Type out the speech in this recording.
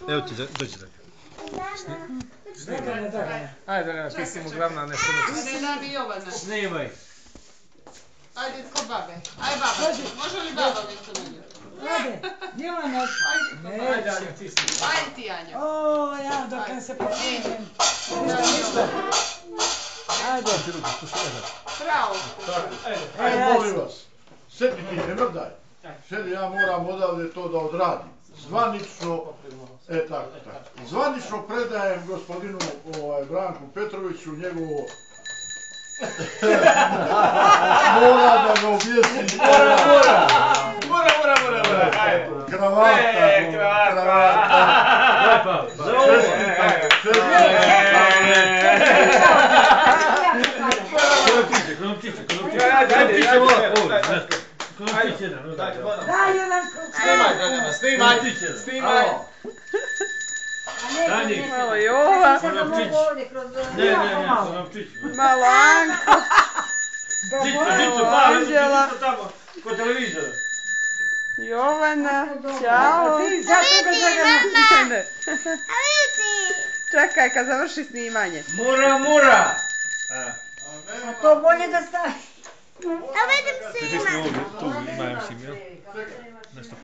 Evo ti, dođi da. Snimaj. Ajde, ti si mu glavna ne prenoći. Ne da mi Jovana. Snimaj. Ajde, kod babe. Ajde, baba. Može li baba nešto meni? Ajde, Jovana. Ajde, Anjo, ti si. Ajde ti, Anjo. O, ja dok ne se počinim. Ništa. Ajde. Pravo. Ajde, molim vas. Sjedi ti, ne mrdaj. Sjedi, ja moram odavde to da odradim. Zvanično, tako. Zvanično predajem gospodinu Branku Petroviću njegovo... Mora da ga objesi. Mora. Ajde. Kravata. Kravata. Daj jedan Snimaj. Malo Jova, malo Anko, malo Anđela, Kod televizora. Jovana, ćao. Ne. Čekaj kad završi snimanje. Mora. A to bolje da stavi. Tu imaš im, jel? Nešto